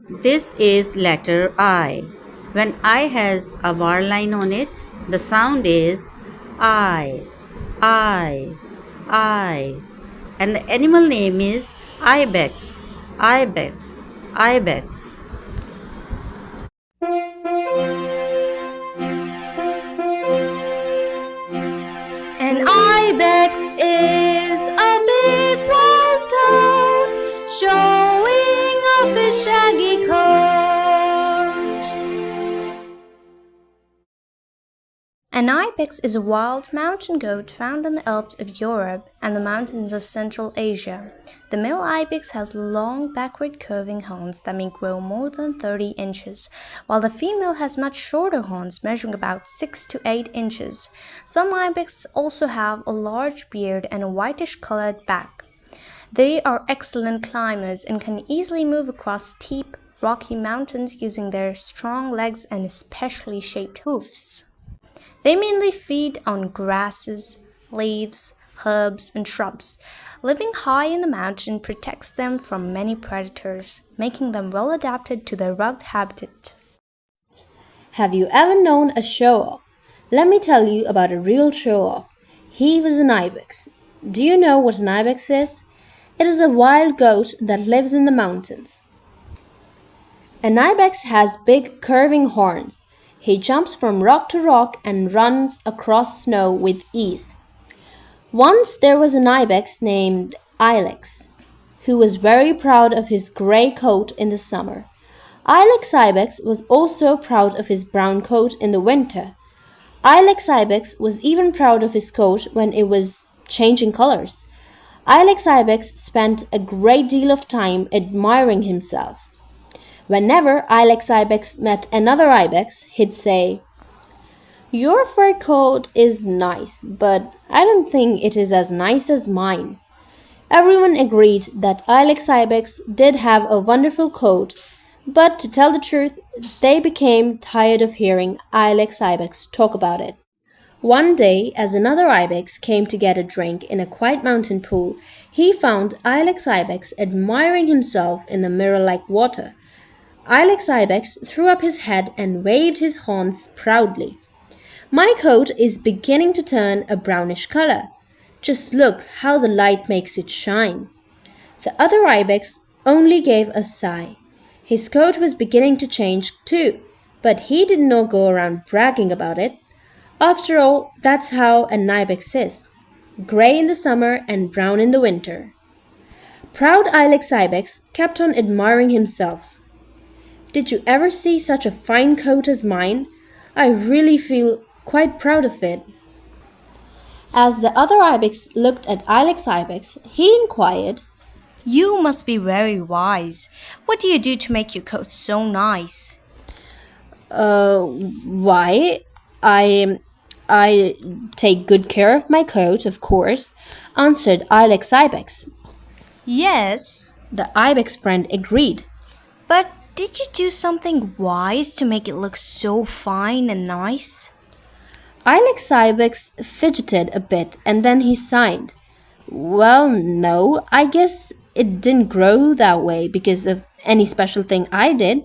This is letter I. When I has a bar line on it, the sound is I, I, I. And the animal name is Ibex, Ibex, Ibex. An ibex is a big wild goat showing off his shaggy coat. An ibex is a wild mountain goat found in the Alps of Europe and the mountains of Central Asia. The male ibex has long backward curving horns that may grow more than 30 inches, while the female has much shorter horns measuring about 6 to 8 inches. Some ibex also have a large beard and a whitish colored back. They are excellent climbers and can easily move across steep, rocky mountains using their strong legs and especially shaped hoofs. They mainly feed on grasses, leaves, herbs, and shrubs. Living high in the mountain protects them from many predators, making them well adapted to their rugged habitat. Have you ever known a show-off? Let me tell you about a real show-off. He was an ibex. Do you know what an ibex is? It is a wild goat that lives in the mountains. An ibex has big curving horns. He jumps from rock to rock and runs across snow with ease. Once there was an ibex named Ilex, who was very proud of his gray coat in the summer. Ilex Ibex was also proud of his brown coat in the winter. Ilex Ibex was even proud of his coat when it was changing colors. Ilex Ibex spent a great deal of time admiring himself. Whenever Ilex Ibex met another ibex, he'd say, "Your fur coat is nice, but I don't think it is as nice as mine." Everyone agreed that Ilex Ibex did have a wonderful coat, but to tell the truth, they became tired of hearing Ilex Ibex talk about it. One day, as another ibex came to get a drink in a quiet mountain pool, he found Ilex Ibex admiring himself in the mirror-like water. Ilex Ibex threw up his head and waved his horns proudly. "My coat is beginning to turn a brownish color. Just look how the light makes it shine." The other ibex only gave a sigh. His coat was beginning to change too, but he did not go around bragging about it. After all, that's how an ibex is. Gray in the summer and brown in the winter. Proud Ilex Ibex kept on admiring himself. "Did you ever see such a fine coat as mine? I really feel quite proud of it." As the other ibex looked at Ilex Ibex, he inquired, You must be very wise. What do you do to make your coat so nice? Why, I take good care of my coat, of course," answered Ilex Ibex. Yes, The ibex friend agreed. but did you do something wise to make it look so fine and nice? Ilex Ibex fidgeted a bit and then he sighed. "Well, no, I guess it didn't grow that way because of any special thing I did.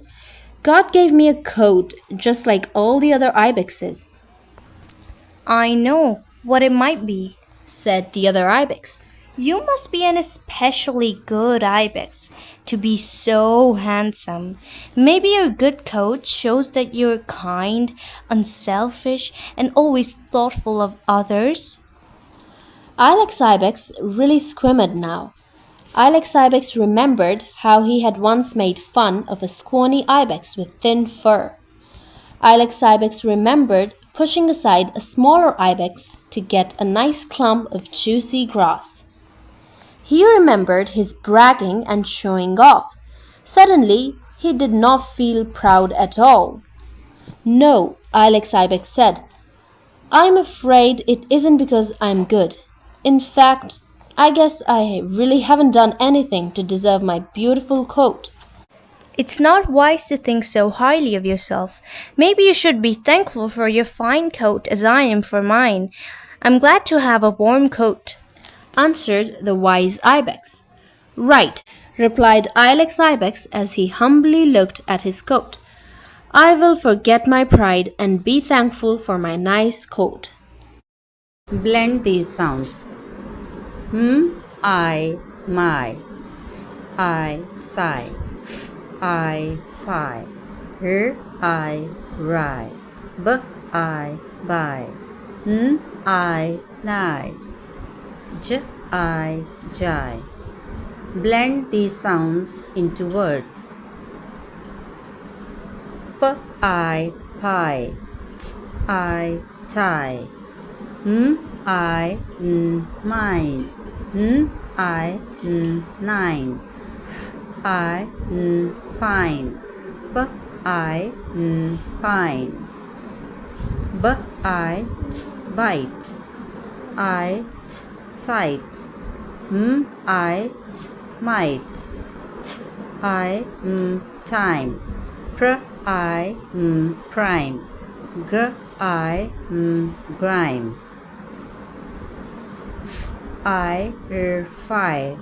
God gave me a coat just like all the other ibexes," I know what it might be. said the other ibex. You must be an especially good ibex to be so handsome. Maybe your good coat shows that you're kind, unselfish, and always thoughtful of others. Ilex Ibex really squirmed now. Ilex Ibex remembered how he had once made fun of a scrawny ibex with thin fur. Ilex Ibex remembered pushing aside a smaller ibex to get a nice clump of juicy grass. He remembered his bragging and showing off. Suddenly, he did not feel proud at all. "No," Ilex Ibex said. "I'm afraid it isn't because I'm good. In fact, I guess I really haven't done anything to deserve my beautiful coat." It's not wise to think so highly of yourself. Maybe you should be thankful for your fine coat as I am for mine. I'm glad to have a warm coat. Answered the wise ibex. "Right, replied Ilex Ibex as he humbly looked at his coat. I will forget my pride and be thankful for my nice coat. Blend these sounds. I, my. I, sigh. I, fi. I, ri. I, buy. I, lie. I, jai. Blend these sounds into words. I, pie. I, tie. I, mine. I, nine. I, fine. I, pine. I, bite. I, sight. I, might. I, time. I, prime. I, grime. I, fire.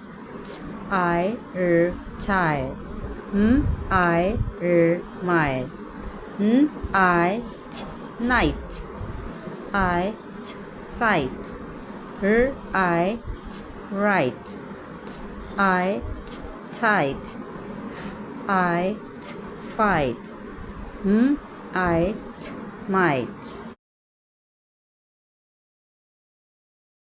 I, tire. I, mile. I, night. I, sight. I, right. I, tight. I, fight. I, might.